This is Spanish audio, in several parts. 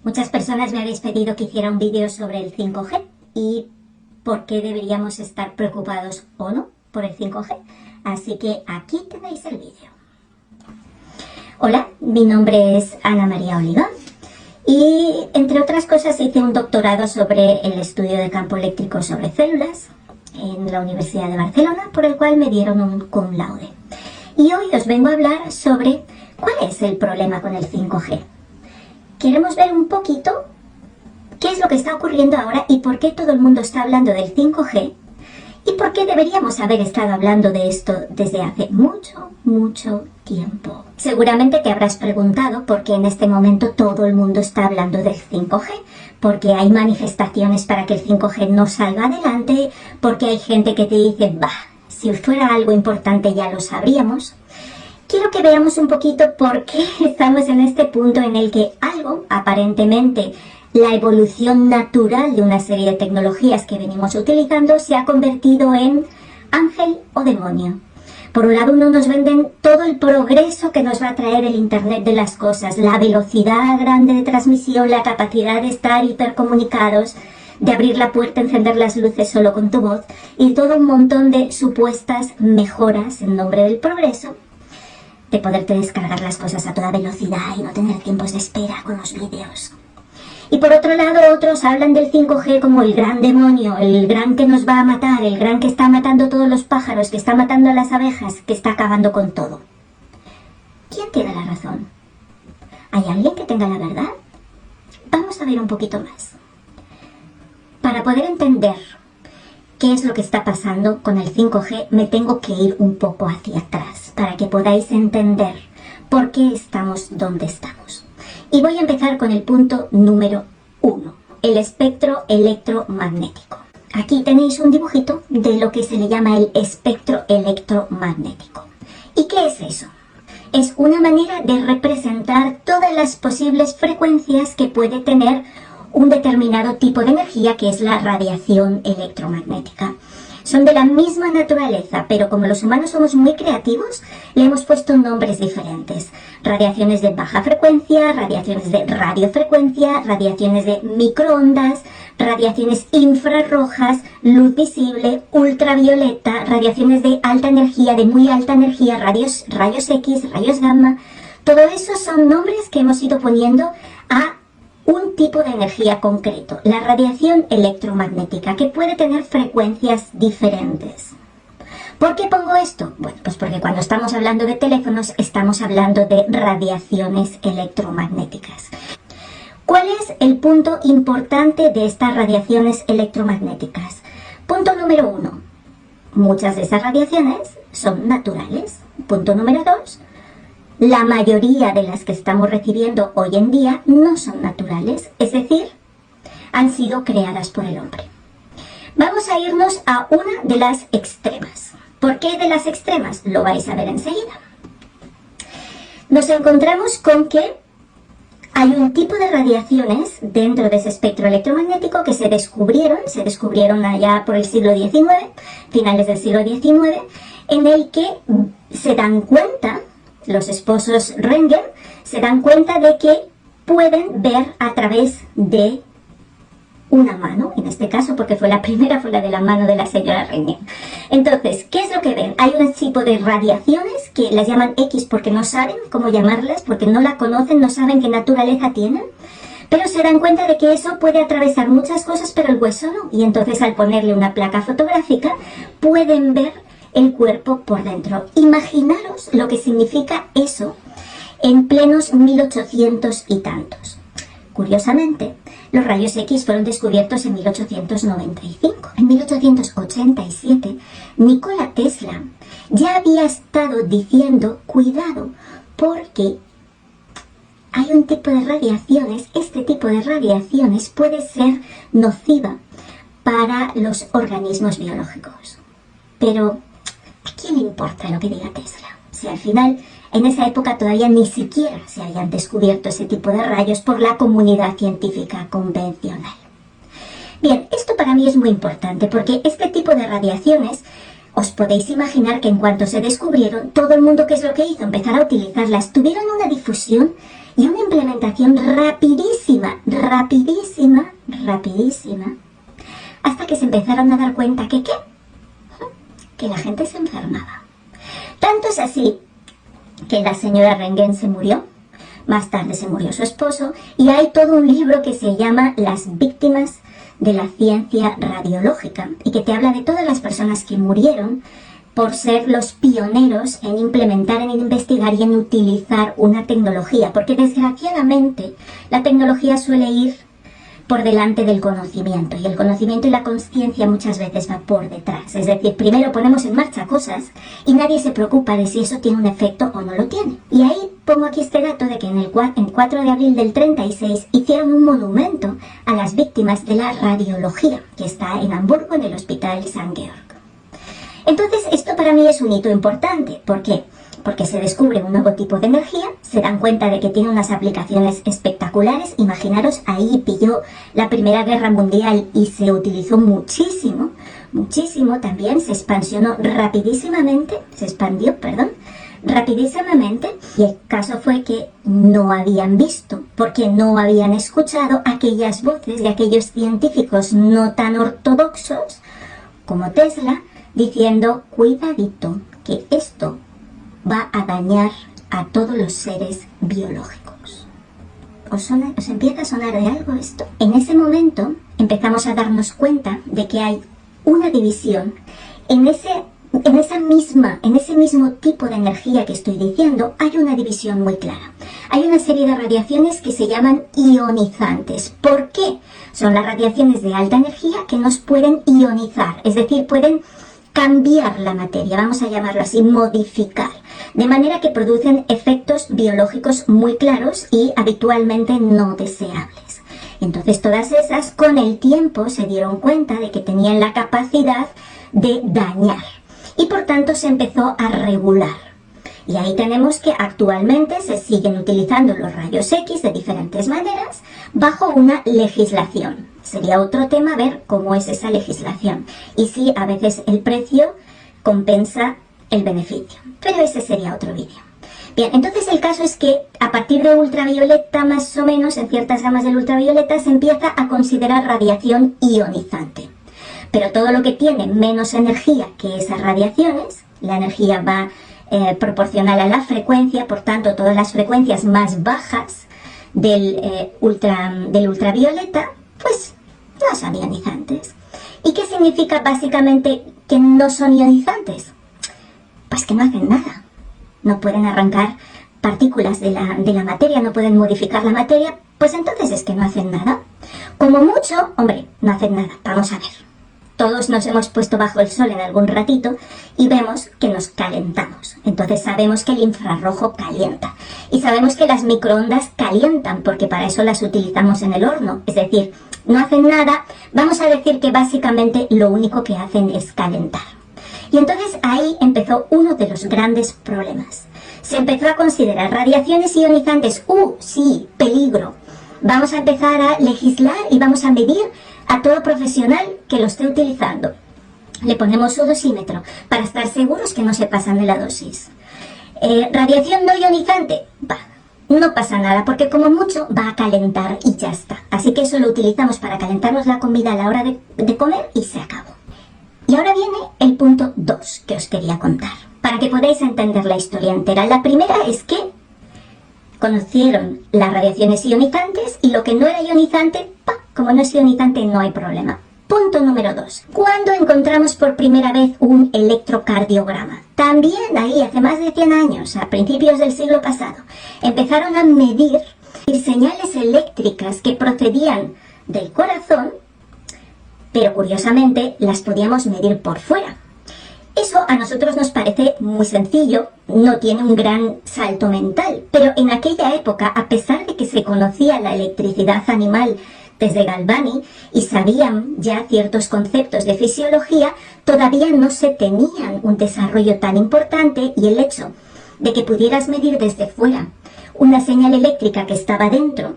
Muchas personas me habéis pedido que hiciera un vídeo sobre el 5G y por qué deberíamos estar preocupados o no por el 5G. Así que aquí tenéis el vídeo. Hola, mi nombre es Ana María Oliva y entre otras cosas hice un doctorado sobre el estudio de campo eléctrico sobre células en la Universidad de Barcelona, por el cual me dieron un cum laude. Y hoy os vengo a hablar sobre cuál es el problema con el 5G. Queremos ver un poquito qué es lo que está ocurriendo ahora y por qué todo el mundo está hablando del 5G y por qué deberíamos haber estado hablando de esto desde hace mucho tiempo. Seguramente te habrás preguntado por qué en este momento todo el mundo está hablando del 5G, porque hay manifestaciones para que el 5G no salga adelante, porque hay gente que te dice, bah, si fuera algo importante ya lo sabríamos. Quiero que veamos un poquito por qué estamos en este punto en el que algo, aparentemente la evolución natural de una serie de tecnologías que venimos utilizando, se ha convertido en ángel o demonio. Por un lado nos venden todo el progreso que nos va a traer el Internet de las cosas, la velocidad grande de transmisión, la capacidad de estar hipercomunicados, de abrir la puerta, encender las luces solo con tu voz y todo un montón de supuestas mejoras en nombre del progreso, de poderte descargar las cosas a toda velocidad y no tener tiempos de espera con los vídeos. Y por otro lado, otros hablan del 5G como el gran demonio, el gran que nos va a matar, el gran que está matando todos los pájaros, que está matando a las abejas, que está acabando con todo. ¿Quién tiene la razón? ¿Hay alguien que tenga la verdad? Vamos a ver un poquito más. Para poder entender qué es lo que está pasando con el 5G, me tengo que ir un poco hacia atrás, para que podáis entender por qué estamos donde estamos. Y voy a empezar con el punto número 1, el espectro electromagnético. Aquí tenéis un dibujito de lo que se le llama el espectro electromagnético. ¿Y qué es eso? Es una manera de representar todas las posibles frecuencias que puede tener un determinado tipo de energía, que es la radiación electromagnética. Son de la misma naturaleza, pero como los humanos somos muy creativos, le hemos puesto nombres diferentes. Radiaciones de baja frecuencia, radiaciones de radiofrecuencia, radiaciones de microondas, radiaciones infrarrojas, luz visible, ultravioleta, radiaciones de alta energía, de muy alta energía, rayos X, rayos gamma. Todo eso son nombres que hemos ido poniendo a un tipo de energía concreto, la radiación electromagnética, que puede tener frecuencias diferentes. ¿Por qué pongo esto? Bueno, pues porque cuando estamos hablando de teléfonos estamos hablando de radiaciones electromagnéticas. ¿Cuál es el punto importante de estas radiaciones electromagnéticas? Punto número 1. Muchas de esas radiaciones son naturales. Punto número 2. La mayoría de las que estamos recibiendo hoy en día no son naturales, es decir, han sido creadas por el hombre. Vamos a irnos a una de las extremas. ¿Por qué de las extremas? Lo vais a ver enseguida. Nos encontramos con que hay un tipo de radiaciones dentro de ese espectro electromagnético que se descubrieron allá por el siglo XIX, finales del siglo XIX, en el que se dan cuenta, los esposos Röntgen se dan cuenta de que pueden ver a través de una mano, en este caso porque fue la primera, fue la de la mano de la señora Röntgen. Entonces, ¿qué es lo que ven? Hay un tipo de radiaciones que las llaman X porque no saben cómo llamarlas, porque no la conocen, no saben qué naturaleza tienen, pero se dan cuenta de que eso puede atravesar muchas cosas, pero el hueso no. Y entonces al ponerle una placa fotográfica pueden ver el cuerpo por dentro. Imaginaros lo que significa eso en plenos 1800 y tantos. Curiosamente, los rayos X fueron descubiertos en 1895. En 1887, Nikola Tesla ya había estado diciendo, cuidado, porque hay un tipo de radiaciones, este tipo de radiaciones puede ser nociva para los organismos biológicos. Pero ¿a quién le importa lo que diga Tesla? Si al final, en esa época todavía ni siquiera se habían descubierto ese tipo de rayos por la comunidad científica convencional. Bien, esto para mí es muy importante porque este tipo de radiaciones, os podéis imaginar que en cuanto se descubrieron, todo el mundo, ¿qué es lo que hizo? Empezar a utilizarlas. Tuvieron una difusión y una implementación rapidísima, hasta que se empezaron a dar cuenta que la gente se enfermaba. Tanto es así que la señora Röntgen se murió, más tarde se murió su esposo, y hay todo un libro que se llama Las víctimas de la ciencia radiológica, y que te habla de todas las personas que murieron por ser los pioneros en implementar, en investigar y en utilizar una tecnología, porque desgraciadamente la tecnología suele ir por delante del conocimiento, y el conocimiento y la conciencia muchas veces va por detrás. Es decir, primero ponemos en marcha cosas y nadie se preocupa de si eso tiene un efecto o no lo tiene. Y ahí pongo aquí este dato de que en 4 de abril del 36 hicieron un monumento a las víctimas de la radiología, que está en Hamburgo, en el Hospital St. Georg. Entonces, esto para mí es un hito importante. ¿Por qué? Porque se descubre un nuevo tipo de energía, se dan cuenta de que tiene unas aplicaciones espectaculares. Imaginaros, ahí pilló la Primera Guerra Mundial y se utilizó muchísimo también, se expandió rapidísimamente, y el caso fue que no habían visto, porque no habían escuchado aquellas voces de aquellos científicos no tan ortodoxos como Tesla, diciendo, cuidadito, que esto va a dañar a todos los seres biológicos. ¿Os empieza a sonar de algo esto? En ese momento empezamos a darnos cuenta de que hay una división en ese mismo tipo de energía que estoy diciendo. Hay una división muy clara. Hay una serie de radiaciones que se llaman ionizantes. ¿Por qué? Son las radiaciones de alta energía que nos pueden ionizar, es decir, pueden cambiar la materia, vamos a llamarlo así, modificar, de manera que producen efectos biológicos muy claros y habitualmente no deseables. Entonces todas esas con el tiempo se dieron cuenta de que tenían la capacidad de dañar y por tanto se empezó a regular. Y ahí tenemos que actualmente se siguen utilizando los rayos X de diferentes maneras bajo una legislación. Sería otro tema ver cómo es esa legislación y si a veces el precio compensa el beneficio. Pero ese sería otro vídeo. Bien, entonces el caso es que a partir de ultravioleta, más o menos, en ciertas gamas del ultravioleta, se empieza a considerar radiación ionizante. Pero todo lo que tiene menos energía que esas radiaciones, la energía va proporcional a la frecuencia, por tanto todas las frecuencias más bajas del ultravioleta, pues no son ionizantes. ¿Y qué significa básicamente que no son ionizantes? Pues que no hacen nada, no pueden arrancar partículas de la materia, no pueden modificar la materia, pues entonces es que no hacen nada. Como mucho, hombre, no hacen nada. Vamos a ver. Todos nos hemos puesto bajo el sol en algún ratito y vemos que nos calentamos. Entonces sabemos que el infrarrojo calienta. Y sabemos que las microondas calientan, porque para eso las utilizamos en el horno. Es decir, no hacen nada. Vamos a decir que básicamente lo único que hacen es calentar. Y entonces ahí empezó uno de los grandes problemas. Se empezó a considerar radiaciones ionizantes. Sí, peligro. Vamos a empezar a legislar y vamos a medir a todo profesional que lo esté utilizando. Le ponemos su dosímetro para estar seguros que no se pasan de la dosis. Radiación no ionizante, no pasa nada, porque como mucho va a calentar y ya está. Así que eso lo utilizamos para calentarnos la comida a la hora de comer y se acabó. Y ahora viene el punto 2 que os quería contar, para que podáis entender la historia entera. La primera es que conocieron las radiaciones ionizantes y lo que no era ionizante, como no es ionizante no hay problema. Punto número 2. ¿Cuándo encontramos por primera vez un electrocardiograma? También ahí, hace más de 100 años, a principios del siglo pasado, empezaron a medir señales eléctricas que procedían del corazón, pero curiosamente las podíamos medir por fuera. Eso a nosotros nos parece muy sencillo, no tiene un gran salto mental, pero en aquella época, a pesar de que se conocía la electricidad animal desde Galvani y sabían ya ciertos conceptos de fisiología, todavía no se tenían un desarrollo tan importante, y el hecho de que pudieras medir desde fuera una señal eléctrica que estaba dentro,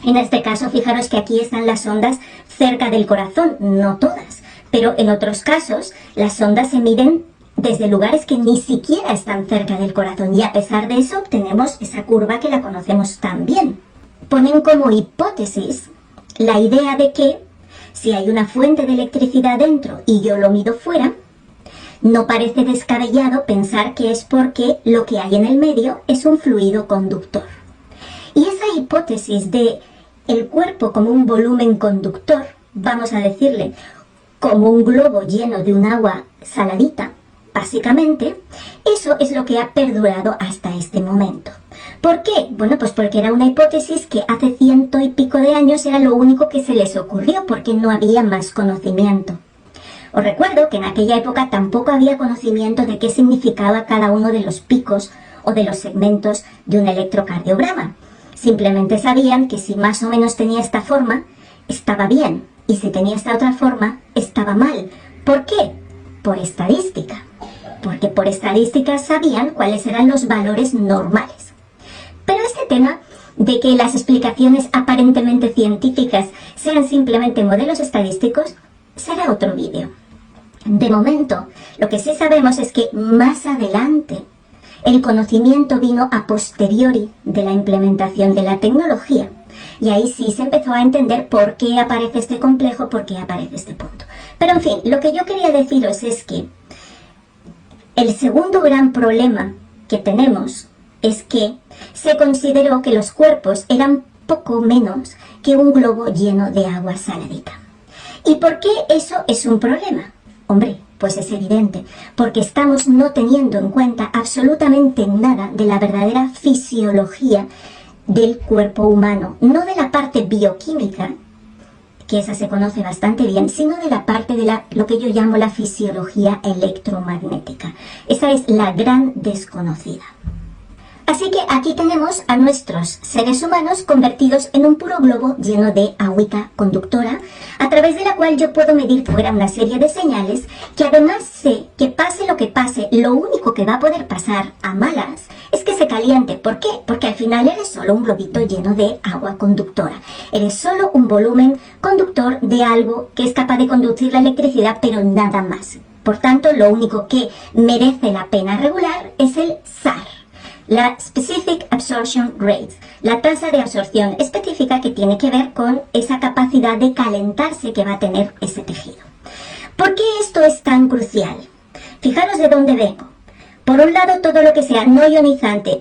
en este caso fijaros que aquí están las ondas cerca del corazón, no todas, pero en otros casos las ondas se miden desde lugares que ni siquiera están cerca del corazón, y a pesar de eso obtenemos esa curva que la conocemos tan bien. Ponen como hipótesis la idea de que si hay una fuente de electricidad dentro y yo lo mido fuera, no parece descabellado pensar que es porque lo que hay en el medio es un fluido conductor. Y esa hipótesis de el cuerpo como un volumen conductor, vamos a decirle, como un globo lleno de un agua saladita, básicamente, eso es lo que ha perdurado hasta este momento. ¿Por qué? Bueno, pues porque era una hipótesis que hace 100 y pico de años era lo único que se les ocurrió, porque no había más conocimiento. Os recuerdo que en aquella época tampoco había conocimiento de qué significaba cada uno de los picos o de los segmentos de un electrocardiograma. Simplemente sabían que si más o menos tenía esta forma, estaba bien, y si tenía esta otra forma, estaba mal. ¿Por qué? Por estadística. Porque por estadística sabían cuáles eran los valores normales. Pero este tema de que las explicaciones aparentemente científicas sean simplemente modelos estadísticos será otro vídeo. De momento, lo que sí sabemos es que más adelante el conocimiento vino a posteriori de la implementación de la tecnología. Y ahí sí se empezó a entender por qué aparece este complejo, por qué aparece este punto. Pero en fin, lo que yo quería deciros es que el segundo gran problema que tenemos es que se consideró que los cuerpos eran poco menos que un globo lleno de agua saladita. ¿Y por qué eso es un problema? Hombre, pues es evidente, porque estamos no teniendo en cuenta absolutamente nada de la verdadera fisiología del cuerpo humano, no de la parte bioquímica, que esa se conoce bastante bien, sino de la parte de lo que yo llamo la fisiología electromagnética. Esa es la gran desconocida. Así que aquí tenemos a nuestros seres humanos convertidos en un puro globo lleno de agüita conductora, a través de la cual yo puedo medir fuera una serie de señales que además sé que pase lo que pase, lo único que va a poder pasar a malas es que se caliente. ¿Por qué? Porque al final eres solo un globito lleno de agua conductora. Eres solo un volumen conductor de algo que es capaz de conducir la electricidad, pero nada más. Por tanto, lo único que merece la pena regular es el SAR. La Specific Absorption Rate, la tasa de absorción específica que tiene que ver con esa capacidad de calentarse que va a tener ese tejido. ¿Por qué esto es tan crucial? Fijaros de dónde vengo. Por un lado, todo lo que sea no ionizante,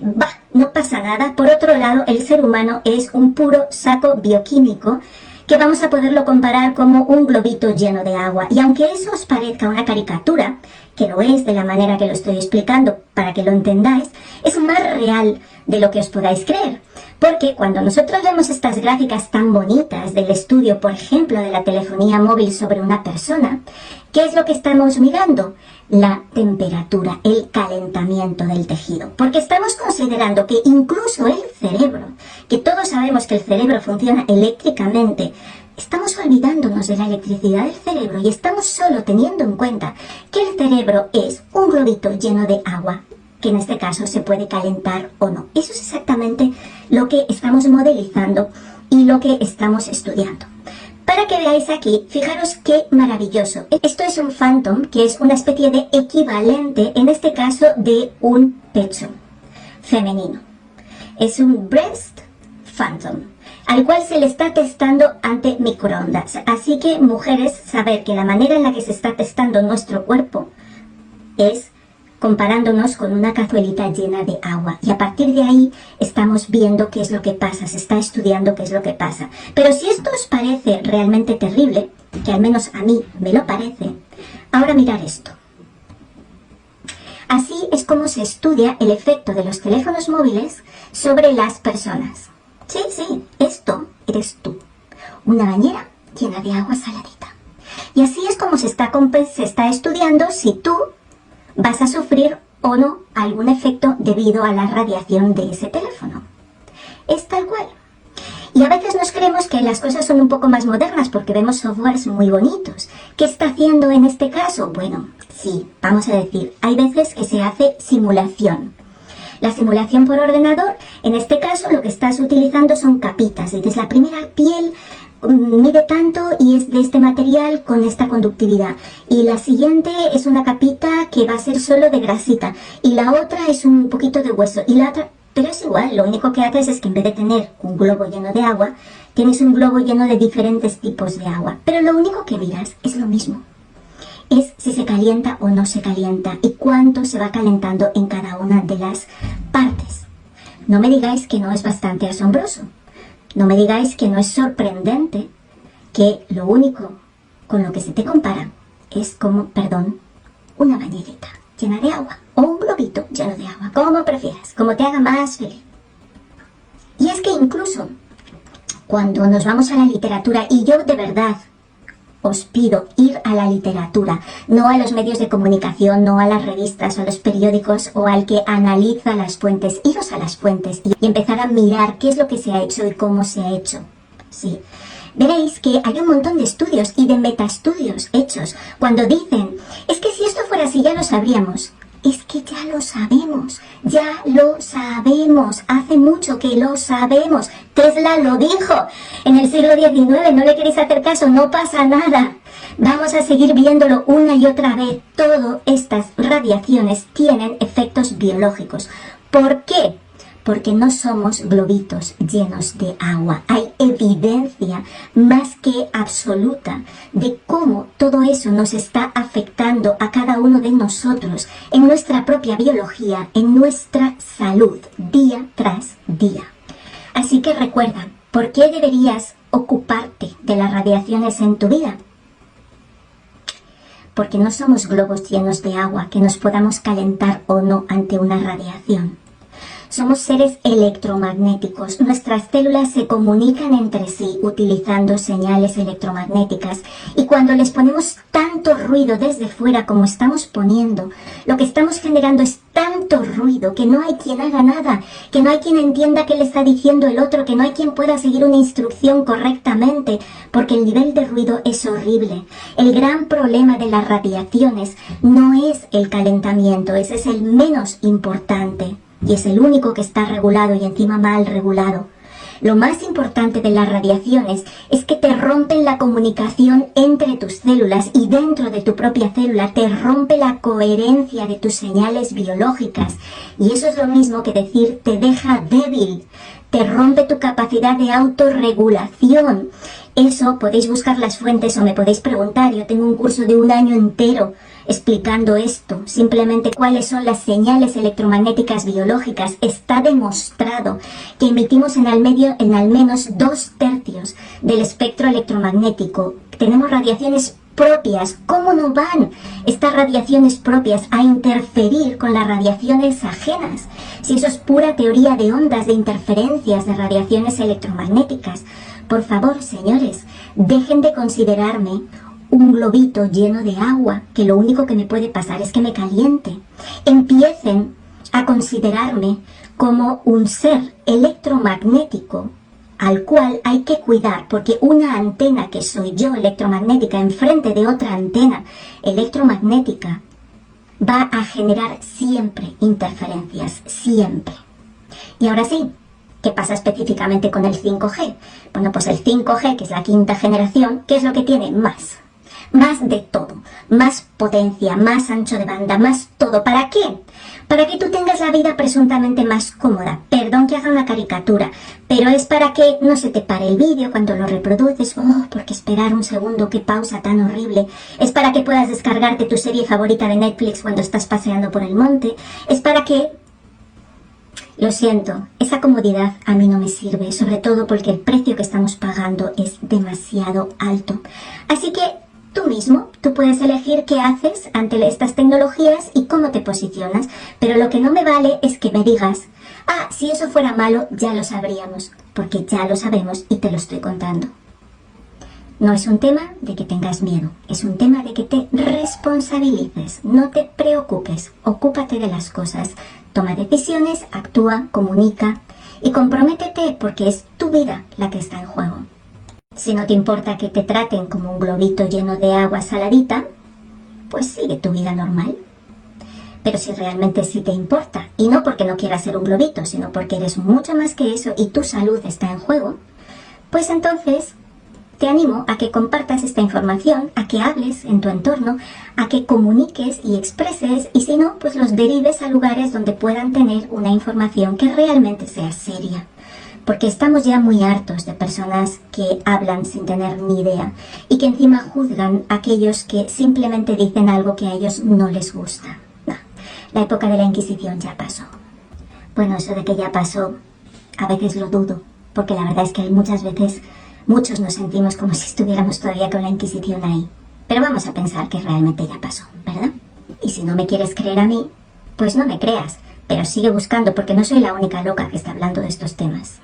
no pasa nada. Por otro lado, el ser humano es un puro saco bioquímico que vamos a poderlo comparar como un globito lleno de agua. Y aunque eso os parezca una caricatura, que lo es de la manera que lo estoy explicando para que lo entendáis, es más real de lo que os podáis creer. Porque cuando nosotros vemos estas gráficas tan bonitas del estudio, por ejemplo, de la telefonía móvil sobre una persona, ¿qué es lo que estamos mirando? La temperatura, el calentamiento del tejido. Porque estamos considerando que incluso el cerebro, que todos sabemos que el cerebro funciona eléctricamente, estamos olvidándonos de la electricidad del cerebro y estamos solo teniendo en cuenta que el cerebro es un globito lleno de agua, que en este caso se puede calentar o no. Eso es exactamente lo que estamos modelizando y lo que estamos estudiando. Para que veáis aquí, fijaros qué maravilloso. Esto es un Phantom, que es una especie de equivalente, en este caso, de un pecho femenino. Es un Breast Phantom, al cual se le está testando ante microondas. Así que, mujeres, saber que la manera en la que se está testando nuestro cuerpo es comparándonos con una cazuelita llena de agua. Y a partir de ahí estamos viendo qué es lo que pasa, se está estudiando qué es lo que pasa. Pero si esto os parece realmente terrible, que al menos a mí me lo parece, ahora mirad esto. Así es como se estudia el efecto de los teléfonos móviles sobre las personas. Sí, esto eres tú. Una bañera llena de agua saladita. Y así es como se está estudiando si tú vas a sufrir o no algún efecto debido a la radiación de ese teléfono. Es tal cual. Y a veces nos creemos que las cosas son un poco más modernas porque vemos softwares muy bonitos. ¿Qué está haciendo en este caso? Bueno, sí, vamos a decir, hay veces que se hace simulación. La simulación por ordenador, en este caso lo que estás utilizando son capitas. Dices, la primera piel mide tanto y es de este material con esta conductividad. Y la siguiente es una capita que va a ser solo de grasita. Y la otra es un poquito de hueso. Y la otra, pero es igual, lo único que haces es que en vez de tener un globo lleno de agua, tienes un globo lleno de diferentes tipos de agua. Pero lo único que miras es lo mismo. Es si se calienta o no se calienta y cuánto se va calentando en cada una de las partes. No me digáis que no es bastante asombroso. No me digáis que no es sorprendente que lo único con lo que se te compara es como, perdón, una bañerita llena de agua o un globito lleno de agua, como prefieras, como te haga más feliz. Y es que incluso cuando nos vamos a la literatura, y yo de verdad os pido ir a la literatura, no a los medios de comunicación, no a las revistas o a los periódicos o al que analiza las fuentes, iros a las fuentes y empezar a mirar qué es lo que se ha hecho y cómo se ha hecho. Sí, veréis que hay un montón de estudios y de metaestudios hechos cuando dicen, es que si esto fuera así ya lo sabríamos. Es que ya lo sabemos, hace mucho que lo sabemos. Tesla lo dijo en el siglo XIX, no le queréis hacer caso, no pasa nada. Vamos a seguir viéndolo una y otra vez. Todas estas radiaciones tienen efectos biológicos. ¿Por qué? Porque no somos globitos llenos de agua. Hay evidencia más que absoluta de cómo todo eso nos está afectando a cada uno de nosotros, en nuestra propia biología, en nuestra salud, día tras día. Así que recuerda, ¿por qué deberías ocuparte de las radiaciones en tu vida? Porque no somos globos llenos de agua que nos podamos calentar o no ante una radiación. Somos seres electromagnéticos. Nuestras células se comunican entre sí utilizando señales electromagnéticas y cuando les ponemos tanto ruido desde fuera como estamos poniendo, lo que estamos generando es tanto ruido que no hay quien haga nada, que no hay quien entienda qué le está diciendo el otro, que no hay quien pueda seguir una instrucción correctamente, porque el nivel de ruido es horrible. El gran problema de las radiaciones no es el calentamiento, ese es el menos importante. Y es el único que está regulado y encima mal regulado. Lo más importante de las radiaciones es que te rompen la comunicación entre tus células y dentro de tu propia célula te rompe la coherencia de tus señales biológicas. Y eso es lo mismo que decir te deja débil, te rompe tu capacidad de autorregulación. Eso podéis buscar las fuentes o me podéis preguntar, yo tengo un curso de 1 año entero explicando esto, simplemente cuáles son las señales electromagnéticas biológicas. Está demostrado que emitimos en al menos 2/3 del espectro electromagnético. Tenemos radiaciones propias. ¿Cómo no van estas radiaciones propias a interferir con las radiaciones ajenas? Si eso es pura teoría de ondas, de interferencias, de radiaciones electromagnéticas. Por favor, señores, dejen de considerarme un globito lleno de agua, que lo único que me puede pasar es que me caliente. Empiecen a considerarme como un ser electromagnético al cual hay que cuidar, porque una antena que soy yo electromagnética enfrente de otra antena electromagnética va a generar siempre interferencias, siempre. Y ahora sí, ¿qué pasa específicamente con el 5G? Bueno, pues el 5G, que es la 5ª generación, ¿qué es lo que tiene? Más de todo, más potencia, más ancho de banda, más todo. ¿Para qué? Para que tú tengas la vida presuntamente más cómoda. Perdón que haga una caricatura, pero es para que no se te pare el vídeo cuando lo reproduces. Oh, porque esperar un segundo, qué pausa tan horrible. Es para que puedas descargarte tu serie favorita de Netflix cuando estás paseando por el monte. Es para que... Lo siento, esa comodidad a mí no me sirve, sobre todo porque el precio que estamos pagando es demasiado alto. Así que tú puedes elegir qué haces ante estas tecnologías y cómo te posicionas, pero lo que no me vale es que me digas, ah, si eso fuera malo ya lo sabríamos, porque ya lo sabemos y te lo estoy contando. No es un tema de que tengas miedo, es un tema de que te responsabilices, no te preocupes, ocúpate de las cosas, toma decisiones, actúa, comunica y comprométete porque es tu vida la que está en juego. Si no te importa que te traten como un globito lleno de agua saladita, pues sigue tu vida normal. Pero si realmente sí te importa, y no porque no quieras ser un globito, sino porque eres mucho más que eso y tu salud está en juego, pues entonces te animo a que compartas esta información, a que hables en tu entorno, a que comuniques y expreses, y si no, pues los derives a lugares donde puedan tener una información que realmente sea seria. Porque estamos ya muy hartos de personas que hablan sin tener ni idea y que encima juzgan a aquellos que simplemente dicen algo que a ellos no les gusta. No, la época de la Inquisición ya pasó. Bueno, eso de que ya pasó, a veces lo dudo, porque la verdad es que muchas veces muchos nos sentimos como si estuviéramos todavía con la Inquisición ahí. Pero vamos a pensar que realmente ya pasó, ¿verdad? Y si no me quieres creer a mí, pues no me creas, pero sigue buscando porque no soy la única loca que está hablando de estos temas.